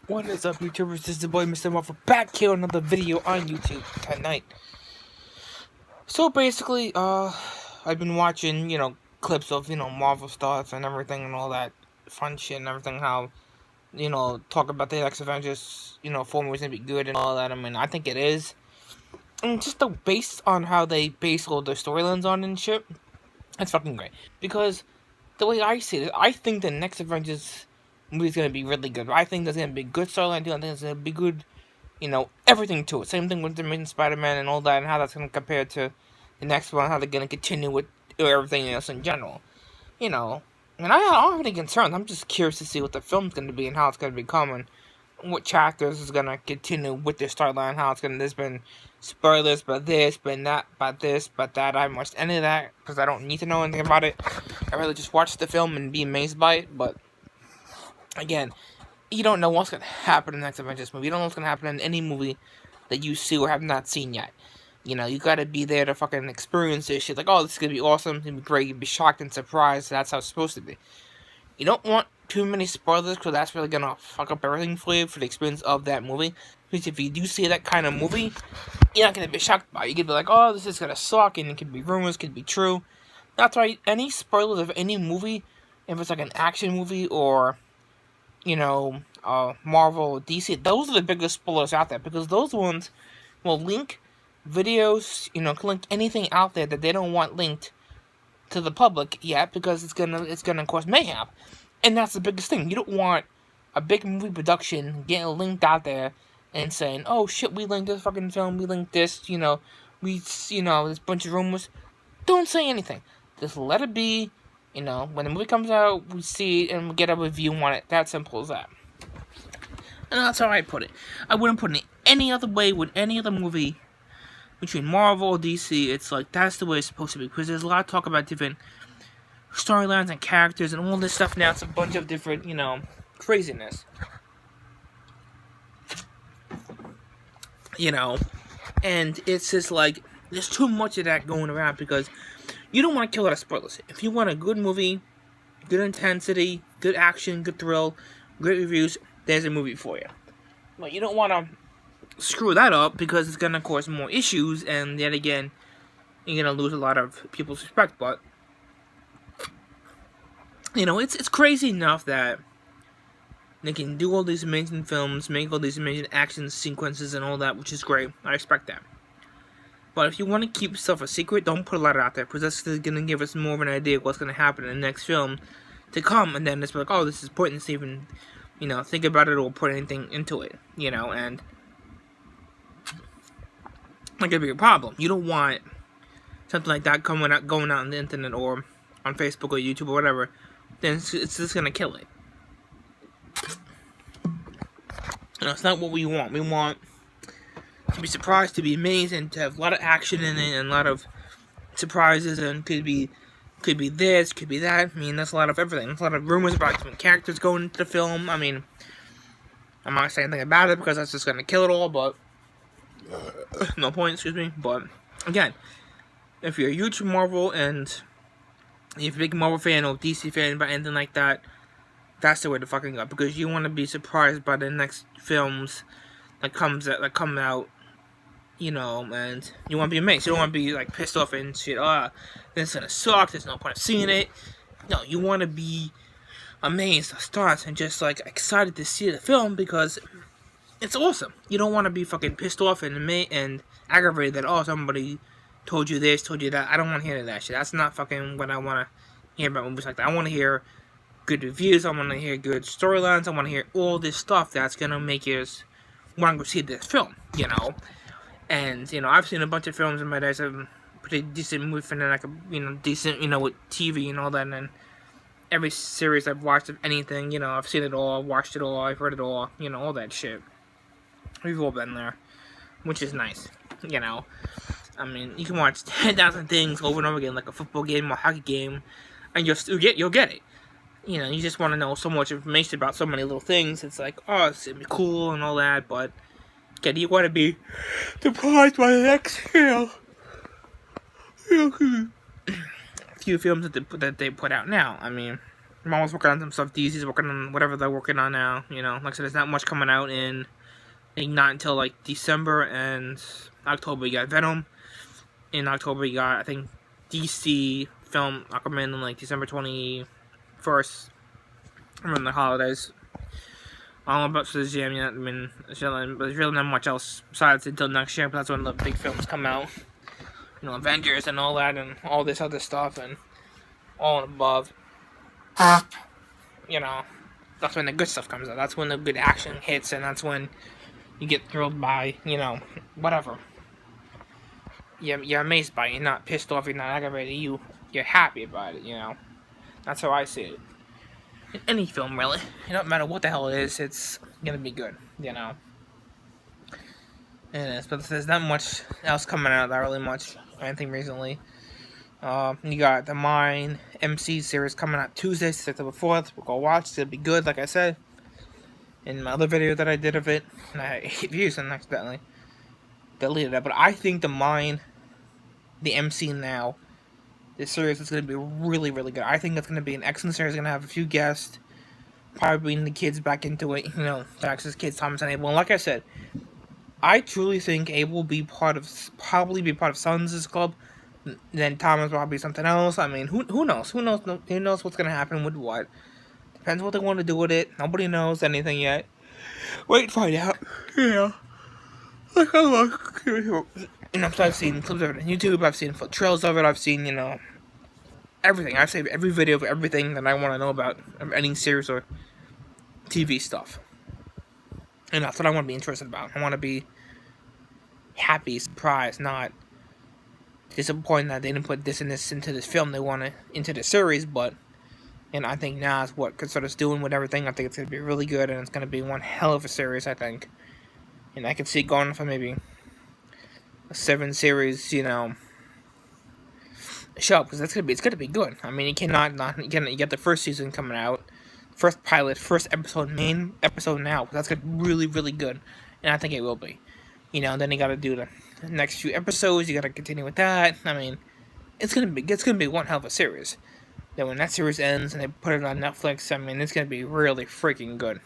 What is up, YouTubers? This is the boy Mr. Marvel back here with another video on YouTube tonight. So basically, I've been watching, clips of, Marvel stars and everything and all that fun shit and everything, how, talk about the next Avengers, form was gonna be good and all that. I mean, I think it is. And just based on how they base all their storylines on and shit, it's fucking great. Because the way I see it, I think the next Avengers movie's gonna be really good. I think there's gonna be a good storyline too. I think there's gonna be good, everything to it. Same thing with the Amazing Spider-Man and all that, and how that's gonna compare to the next one. How they're gonna continue with everything else in general. And I don't have any concerns. I'm just curious to see what the film's gonna be and how it's gonna become and what chapters is gonna continue with their storyline. How it's gonna. There's been spoilers, but this, but that, but this, but that. I haven't watched any of that because I don't need to know anything about it. I rather just watch the film and be amazed by it. But again, you don't know what's going to happen in the next Avengers movie. You don't know what's going to happen in any movie that you see or have not seen yet. You got to be there to fucking experience this shit. Like, oh, this is going to be awesome. It's going to be great. You'll be shocked and surprised. That's how it's supposed to be. You don't want too many spoilers because that's really going to fuck up everything for you for the experience of that movie. Because if you do see that kind of movie, you're not going to be shocked by it. You're going to be like, oh, this is going to suck. And it could be rumors, could be true. That's why any spoilers of any movie, if it's like an action movie or Marvel, DC, those are the biggest spoilers out there because those ones will link videos, can link anything out there that they don't want linked to the public yet because it's gonna cause mayhem, and that's the biggest thing. You don't want a big movie production getting linked out there and saying, "Oh shit, we linked this fucking film, we linked this," this bunch of rumors. Don't say anything. Just let it be. When the movie comes out, we see it and we get a review on it. That simple as that. And that's how I put it. I wouldn't put it any other way with any other movie between Marvel or DC. It's like, that's the way it's supposed to be. Because there's a lot of talk about different storylines and characters and all this stuff now. It's a bunch of different, craziness. And it's just like, there's too much of that going around because you don't want to kill out of spoilers. If you want a good movie, good intensity, good action, good thrill, great reviews, there's a movie for you. But you don't want to screw that up because it's going to cause more issues, and yet again, you're going to lose a lot of people's respect. But, it's crazy enough that they can do all these amazing films, make all these amazing action sequences and all that, which is great. I respect that. But if you want to keep stuff a secret, don't put a lot out there, because that's going to give us more of an idea of what's going to happen in the next film to come, and then it's like, oh, this is pointless to even, think about it or put anything into it, and that could be a problem. You don't want something like that going out on the internet or on Facebook or YouTube or whatever, then it's just going to kill it. It's not what we want. We want to be surprised, to be amazed, and to have a lot of action in it, and a lot of surprises, and could be this, could be that. I mean, that's a lot of everything. There's a lot of rumors about different characters going into the film. I mean, I'm not saying anything about it because that's just gonna kill it all, but no point, excuse me. But again, if you're a huge Marvel and if you're a big Marvel fan or DC fan about anything like that, that's the way to fucking go, because you want to be surprised by the next films that come out, and you want to be amazed. You don't want to be, like, pissed off and shit, this is gonna suck, there's no point of seeing it. No, you want to be amazed, astonished, and just, like, excited to see the film because it's awesome. You don't want to be fucking pissed off and aggravated that, oh, somebody told you this, told you that. I don't want to hear that shit. That's not fucking what I want to hear about movies like that. I want to hear good reviews, I want to hear good storylines, I want to hear all this stuff that's gonna make you want to go see this film, And, I've seen a bunch of films in my day, so I'm pretty decent movie fan, and decent, with TV and all that, and then every series I've watched of anything, I've seen it all, I've watched it all, I've heard it all, all that shit. We've all been there, which is nice, I mean, you can watch 10,000 things over and over again, like a football game or a hockey game, and you'll get it. You just want to know so much information about so many little things. It's like, oh, it's gonna be cool and all that, but again, you want to be surprised by the next film. A few films that they put out now. I mean, Marvel's working on some stuff. DC's working on whatever they're working on now. You know, like I said, there's not much coming out in, I think, not until like December and October. You got Venom. In October, you got, I think, DC film Aquaman on like December 21st. Around the holidays. I don't know about the Jam yet. I mean, there's really not much else besides until next year. But that's when the big films come out. You know, Avengers and all that, and all this other stuff, and all and above. You know, that's when the good stuff comes out. That's when the good action hits, and that's when you get thrilled by, you know, whatever. You're amazed by it. You're not pissed off. You're not aggravated. You're happy about it. You know, that's how I see it. In any film, really, it don't matter what the hell it is. It's gonna be good. You know. It is, but there's not much else coming out. Not really much or anything recently. You got the Mine MC series coming out Tuesday, September 4th. We'll go watch it. It'll be good, like I said in my other video that I did of it. And I hit views and accidentally deleted it. But I think the Mine, the MC now, this series is going to be really, really good. I think it's going to be an excellent series. It's going to have a few guests. Probably bring the kids back into it. You know, Jax's kids, Thomas and Abel. And like I said, I truly think Abel will be probably be part of Sons' club. Then Thomas will probably be something else. I mean, who knows? Who knows what's gonna happen with what? Depends what they want to do with it. Nobody knows anything yet. Wait to find out. Yeah. You know, so I've seen clips of it on YouTube. I've seen trails of it. I've seen, you know, everything. I've saved every video of everything that I want to know about any series or TV stuff. And that's what I want to be interested about. I want to be happy, surprised, not disappointed that they didn't put this into this film. They want it into the series, but and I think now is what Concerta's doing with everything. I think it's going to be really good, and it's going to be one hell of a series, I think. And I can see it going for maybe a 7-series, you know, show, because it's going to be good. I mean, you get the first season coming out. First pilot, first episode, main episode now. That's gonna be really, really good, and I think it will be. You know, then you gotta do the next few episodes. You gotta continue with that. I mean, it's gonna be one hell of a series. Then when that series ends and they put it on Netflix, I mean, it's gonna be really freaking good.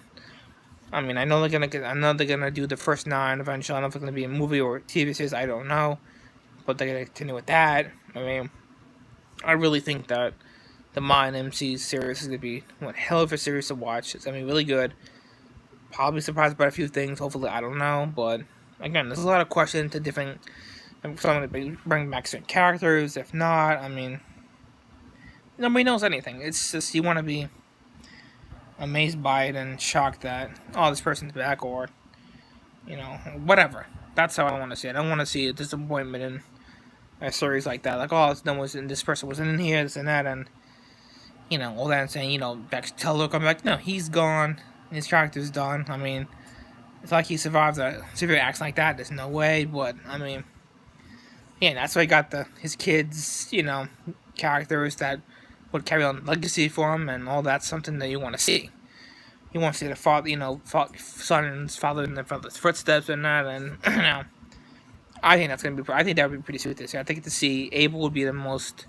I mean, I know they're gonna do the first 9 eventually. I don't know if it's gonna be a movie or a TV series. I don't know, but they're gonna continue with that. I mean, I really think that the Mine MC series is going to be one hell of a series to watch. It's going to be really good. Probably surprised by a few things. Hopefully, I don't know. But, again, there's a lot of questions to different... Someone to bring back certain characters. If not, I mean... Nobody knows anything. It's just you want to be amazed by it and shocked that, oh, this person's back, or, you know, whatever. That's how I want to see it. I don't want to see a disappointment in a series like that. Like, oh, this person wasn't in here, this and that, and... You know, all that and saying, you know, Dex Teller come back. No, he's gone. His character's done. I mean, it's like he survived a severe accident like that. There's no way, but, I mean, yeah, that's why he got his kids, you know, characters that would carry on legacy for him, and all that's something that you want to see. You want to see the father, you know, son and his father in their father's footsteps and that, and, you know, I think that would be pretty sweet this year. I think to see Abel would be the most...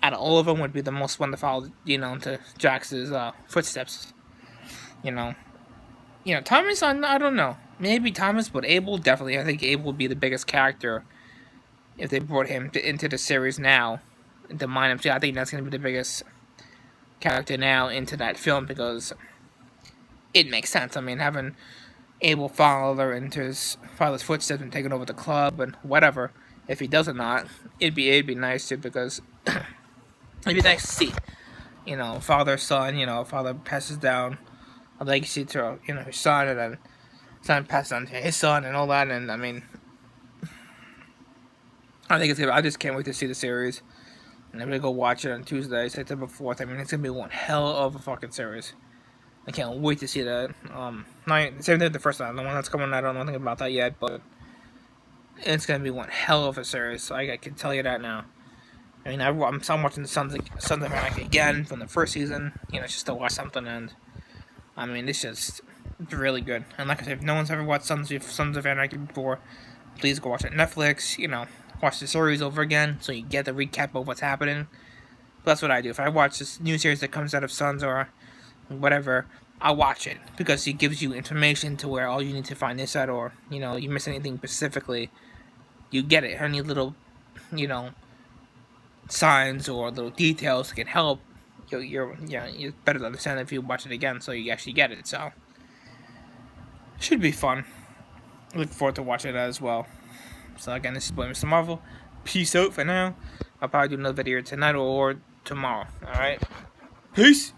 Out of all of them, would be the most one to follow, you know, into Jax's footsteps. You know, Thomas, I don't know. Maybe Thomas, but Abel, definitely. I think Abel would be the biggest character if they brought him into the series now. Into Mine MC, I think that's going to be the biggest character now into that film, because it makes sense. I mean, having Abel follow into his father's footsteps and taking over the club and whatever, if he does or not, it'd be nice too, because... It'd be nice to see, you know, father, son, you know, father passes down a legacy to, you know, his son, and then son passes on to his son, and all that, and, I mean, I just can't wait to see the series, and I'm gonna go watch it on Tuesday, September 4th. I mean, it's gonna be one hell of a fucking series. I can't wait to see that. Same thing with the first one, the one that's coming out, I don't know anything about that yet, but it's gonna be one hell of a series, so I can tell you that now. I mean, I'm watching Sons of Anarchy again from the first season, you know, just to watch something, and, I mean, it's really good. And like I said, if no one's ever watched Sons of Anarchy before, please go watch it on Netflix, you know, watch the series over again, so you get the recap of what's happening. That's what I do. If I watch this new series that comes out of Sons or whatever, I watch it because it gives you information to where all you need to find this out, or you miss anything specifically, you get it. Any little, you know, signs or little details can help. You're better to understand if you watch it again, so you actually get it. So should be fun. Look forward to watching it as well. So again, this is Boy Mr. Marvel. Peace out for now. I'll probably do another video tonight or tomorrow. Alright? Peace!